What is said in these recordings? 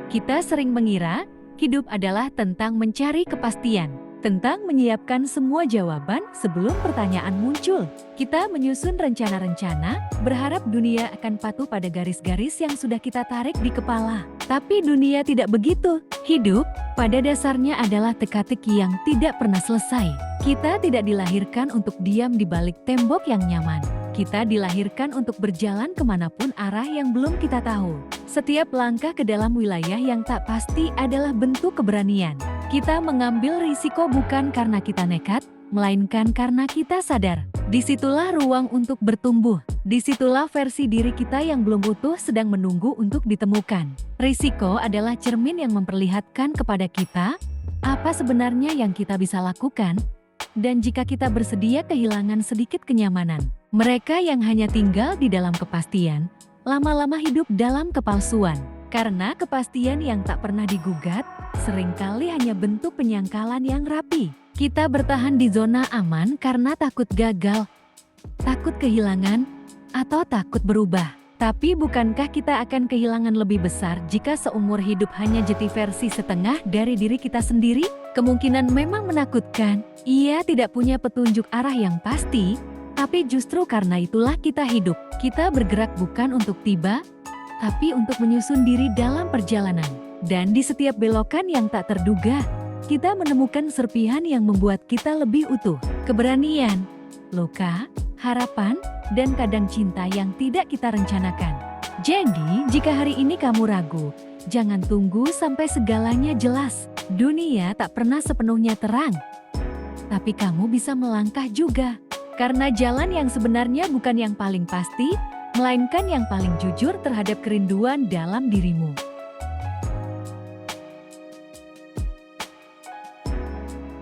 Kita sering mengira hidup adalah tentang mencari kepastian, tentang menyiapkan semua jawaban sebelum pertanyaan muncul. Kita menyusun rencana-rencana, berharap dunia akan patuh pada garis-garis yang sudah kita tarik di kepala. Tapi dunia tidak begitu. Hidup, pada dasarnya adalah teka-teki yang tidak pernah selesai. Kita tidak dilahirkan untuk diam di balik tembok yang nyaman. Kita dilahirkan untuk berjalan kemanapun arah yang belum kita tahu. Setiap langkah ke dalam wilayah yang tak pasti adalah bentuk keberanian. Kita mengambil risiko bukan karena kita nekat, melainkan karena kita sadar. Disitulah ruang untuk bertumbuh. Disitulah versi diri kita yang belum utuh sedang menunggu untuk ditemukan. Risiko adalah cermin yang memperlihatkan kepada kita apa sebenarnya yang kita bisa lakukan. Dan jika kita bersedia kehilangan sedikit kenyamanan, mereka yang hanya tinggal di dalam kepastian, lama-lama hidup dalam kepalsuan. Karena kepastian yang tak pernah digugat, seringkali hanya bentuk penyangkalan yang rapi. Kita bertahan di zona aman karena takut gagal, takut kehilangan, atau takut berubah. Tapi bukankah kita akan kehilangan lebih besar jika seumur hidup hanya jadi versi setengah dari diri kita sendiri? Kemungkinan memang menakutkan. Ia tidak punya petunjuk arah yang pasti, tapi justru karena itulah kita hidup. Kita bergerak bukan untuk tiba, tapi untuk menyusun diri dalam perjalanan. Dan di setiap belokan yang tak terduga, kita menemukan serpihan yang membuat kita lebih utuh. Keberanian, luka, harapan, dan kadang cinta yang tidak kita rencanakan. Jadi, jika hari ini kamu ragu, jangan tunggu sampai segalanya jelas. Dunia tak pernah sepenuhnya terang, tapi kamu bisa melangkah juga. Karena jalan yang sebenarnya bukan yang paling pasti, melainkan yang paling jujur terhadap kerinduan dalam dirimu.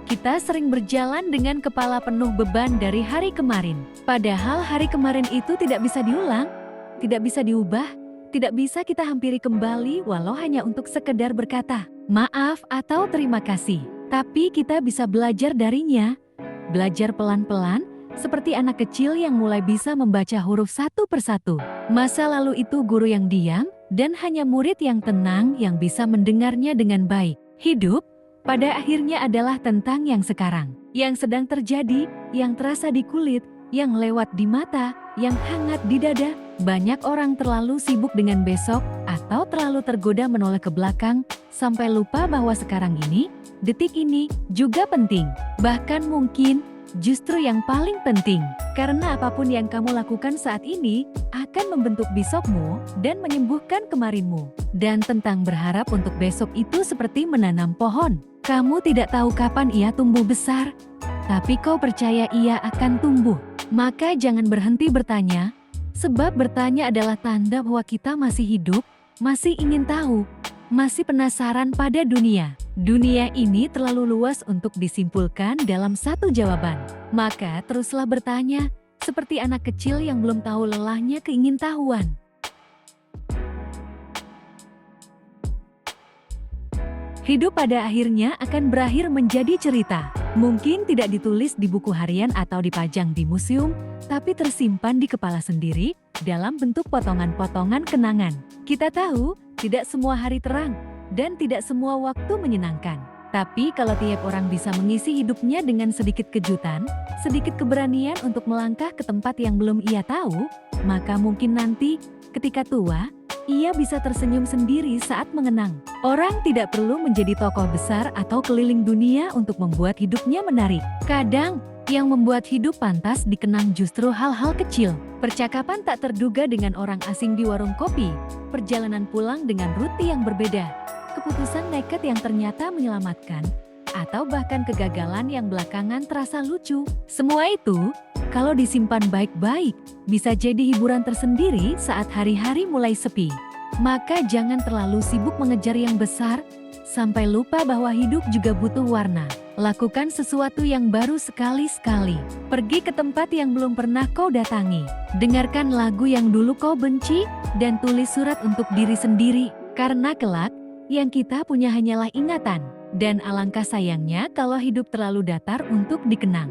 Kita sering berjalan dengan kepala penuh beban dari hari kemarin. Padahal hari kemarin itu tidak bisa diulang, tidak bisa diubah, tidak bisa kita hampiri kembali walau hanya untuk sekedar berkata, maaf atau terima kasih. Tapi kita bisa belajar darinya, belajar pelan-pelan, seperti anak kecil yang mulai bisa membaca huruf satu persatu. Masa lalu itu guru yang diam, dan hanya murid yang tenang yang bisa mendengarnya dengan baik. Hidup pada akhirnya adalah tentang yang sekarang, yang sedang terjadi, yang terasa di kulit, yang lewat di mata, yang hangat di dada. Banyak orang terlalu sibuk dengan besok atau terlalu tergoda menoleh ke belakang sampai lupa bahwa sekarang ini, detik ini juga penting. Bahkan mungkin justru yang paling penting, karena apapun yang kamu lakukan saat ini akan membentuk besokmu dan menyembuhkan kemarinmu. Dan tentang berharap untuk besok itu seperti menanam pohon. Kamu tidak tahu kapan ia tumbuh besar, tapi kau percaya ia akan tumbuh. Maka jangan berhenti bertanya, sebab bertanya adalah tanda bahwa kita masih hidup, masih ingin tahu, masih penasaran pada dunia. Dunia ini terlalu luas untuk disimpulkan dalam satu jawaban. Maka teruslah bertanya, seperti anak kecil yang belum tahu lelahnya keingintahuan. Hidup pada akhirnya akan berakhir menjadi cerita. Mungkin tidak ditulis di buku harian atau dipajang di museum, tapi tersimpan di kepala sendiri dalam bentuk potongan-potongan kenangan. Kita tahu, tidak semua hari terang, dan tidak semua waktu menyenangkan. Tapi kalau tiap orang bisa mengisi hidupnya dengan sedikit kejutan, sedikit keberanian untuk melangkah ke tempat yang belum ia tahu, maka mungkin nanti, ketika tua, ia bisa tersenyum sendiri saat mengenang. Orang tidak perlu menjadi tokoh besar atau keliling dunia untuk membuat hidupnya menarik. Kadang, yang membuat hidup pantas dikenang justru hal-hal kecil. Percakapan tak terduga dengan orang asing di warung kopi, perjalanan pulang dengan rute yang berbeda, keputusan nekat yang ternyata menyelamatkan, atau bahkan kegagalan yang belakangan terasa lucu. Semua itu, kalau disimpan baik-baik, bisa jadi hiburan tersendiri saat hari-hari mulai sepi. Maka jangan terlalu sibuk mengejar yang besar, sampai lupa bahwa hidup juga butuh warna. Lakukan sesuatu yang baru sekali-sekali. Pergi ke tempat yang belum pernah kau datangi. Dengarkan lagu yang dulu kau benci, dan tulis surat untuk diri sendiri. Karena kelak, yang kita punya hanyalah ingatan. Dan alangkah sayangnya kalau hidup terlalu datar untuk dikenang.